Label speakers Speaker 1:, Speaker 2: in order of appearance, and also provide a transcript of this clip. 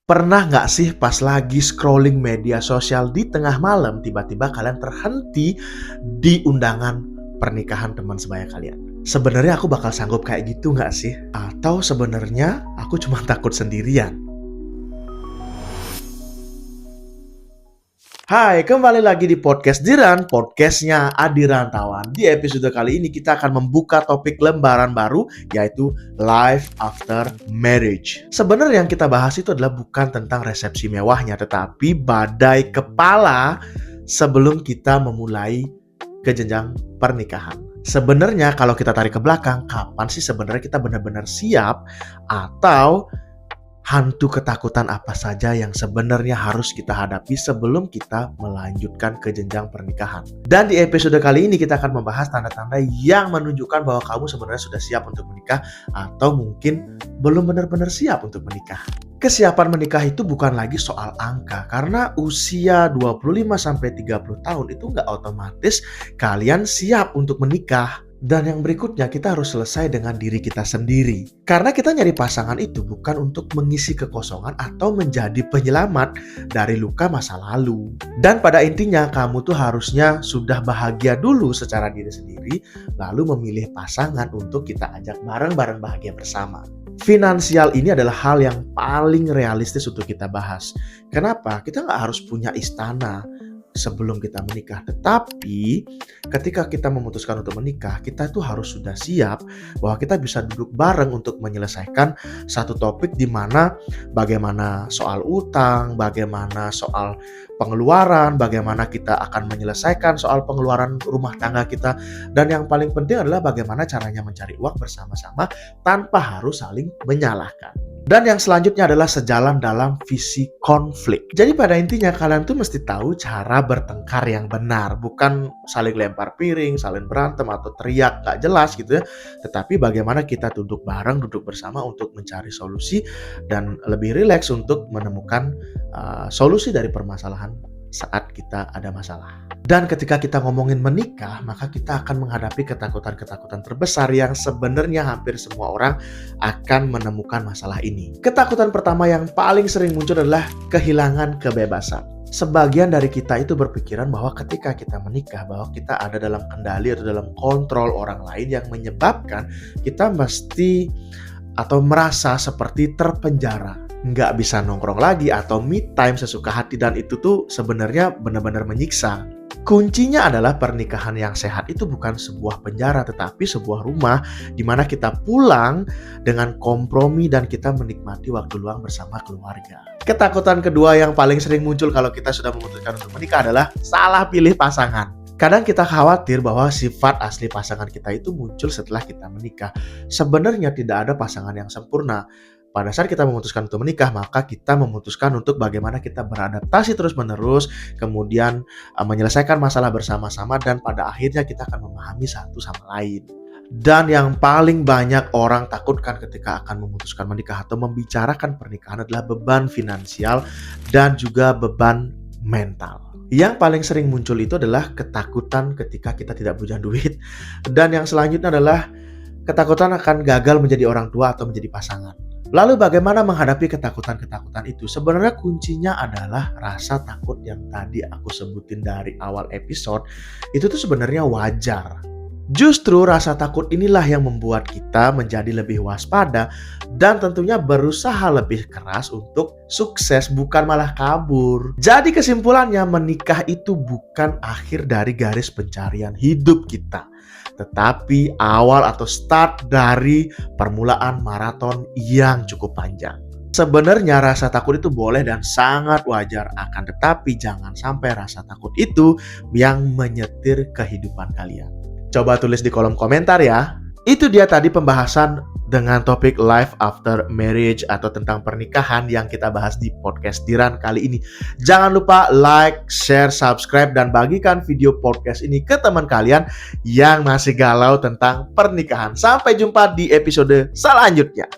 Speaker 1: Pernah nggak sih pas lagi scrolling media sosial di tengah malam, tiba-tiba kalian terhenti di undangan pernikahan teman sebaya kalian? Sebenarnya aku bakal sanggup kayak gitu nggak sih? Atau sebenarnya aku cuma takut sendirian? Hai, kembali lagi di podcast Diran, podcastnya Adi Rantawan. Di episode kali ini kita akan membuka topik lembaran baru, yaitu Life After Marriage. Sebenarnya yang kita bahas itu adalah bukan tentang resepsi mewahnya, tetapi badai kepala sebelum kita memulai ke jenjang pernikahan. Sebenarnya kalau kita tarik ke belakang, kapan sih sebenarnya kita benar-benar siap atau hantu ketakutan apa saja yang sebenarnya harus kita hadapi sebelum kita melanjutkan ke jenjang pernikahan. Dan di episode kali ini kita akan membahas tanda-tanda yang menunjukkan bahwa kamu sebenarnya sudah siap untuk menikah atau mungkin belum benar-benar siap untuk menikah. Kesiapan menikah itu bukan lagi soal angka, karena usia 25-30 tahun itu nggak otomatis kalian siap untuk menikah. Dan yang berikutnya, kita harus selesai dengan diri kita sendiri. Karena kita nyari pasangan itu bukan untuk mengisi kekosongan atau menjadi penyelamat dari luka masa lalu. Dan pada intinya, kamu tuh harusnya sudah bahagia dulu secara diri sendiri, lalu memilih pasangan untuk kita ajak bareng-bareng bahagia bersama. Finansial ini adalah hal yang paling realistis untuk kita bahas. Kenapa? Kita nggak harus punya istana sebelum kita menikah. Tetapi ketika kita memutuskan untuk menikah, kita itu harus sudah siap bahwa kita bisa duduk bareng untuk menyelesaikan satu topik di mana bagaimana soal utang, bagaimana soal pengeluaran, bagaimana kita akan menyelesaikan soal pengeluaran rumah tangga kita, dan yang paling penting adalah bagaimana caranya mencari uang bersama-sama tanpa harus saling menyalahkan. Dan yang selanjutnya adalah sejalan dalam visi konflik. Jadi pada intinya kalian tuh mesti tahu cara bertengkar yang benar. Bukan saling lempar piring, saling berantem atau teriak gak jelas gitu ya. Tetapi bagaimana kita duduk bareng, duduk bersama untuk mencari solusi dan lebih rileks untuk menemukan solusi dari permasalahan saat kita ada masalah. Dan ketika kita ngomongin menikah, maka kita akan menghadapi ketakutan-ketakutan terbesar yang sebenarnya hampir semua orang akan menemukan masalah ini. Ketakutan pertama yang paling sering muncul adalah kehilangan kebebasan. Sebagian dari kita itu berpikiran bahwa ketika kita menikah, bahwa kita ada dalam kendali atau dalam kontrol orang lain yang menyebabkan kita mesti atau merasa seperti terpenjara. Nggak bisa nongkrong lagi atau me time sesuka hati, dan itu tuh sebenarnya benar-benar menyiksa. Kuncinya adalah pernikahan yang sehat itu bukan sebuah penjara, tetapi sebuah rumah di mana kita pulang dengan kompromi dan kita menikmati waktu luang bersama keluarga. Ketakutan kedua yang paling sering muncul kalau kita sudah memutuskan untuk menikah adalah salah pilih pasangan. Kadang kita khawatir bahwa sifat asli pasangan kita itu muncul setelah kita menikah. Sebenarnya tidak ada pasangan yang sempurna. Pada saat kita memutuskan untuk menikah, maka kita memutuskan untuk bagaimana kita beradaptasi terus-menerus, kemudian menyelesaikan masalah bersama-sama, dan pada akhirnya kita akan memahami satu sama lain. Dan yang paling banyak orang takutkan ketika akan memutuskan menikah atau membicarakan pernikahan adalah beban finansial dan juga beban mental. Yang paling sering muncul itu adalah ketakutan ketika kita tidak punya duit. Dan yang selanjutnya adalah ketakutan akan gagal menjadi orang tua atau menjadi pasangan. Lalu bagaimana menghadapi ketakutan-ketakutan itu? Sebenarnya kuncinya adalah rasa takut yang tadi aku sebutin dari awal episode. Itu tuh sebenarnya wajar. Justru rasa takut inilah yang membuat kita menjadi lebih waspada dan tentunya berusaha lebih keras untuk sukses, bukan malah kabur. Jadi kesimpulannya, menikah itu bukan akhir dari garis pencarian hidup kita, tetapi awal atau start dari permulaan maraton yang cukup panjang. Sebenarnya rasa takut itu boleh dan sangat wajar, akan tetapi jangan sampai rasa takut itu yang menyetir kehidupan kalian. Coba tulis di kolom komentar ya. Itu dia tadi pembahasan dengan topik Life After Marriage atau tentang pernikahan yang kita bahas di podcast Diran kali ini. Jangan lupa like, share, subscribe, dan bagikan video podcast ini ke teman kalian yang masih galau tentang pernikahan. Sampai jumpa di episode selanjutnya.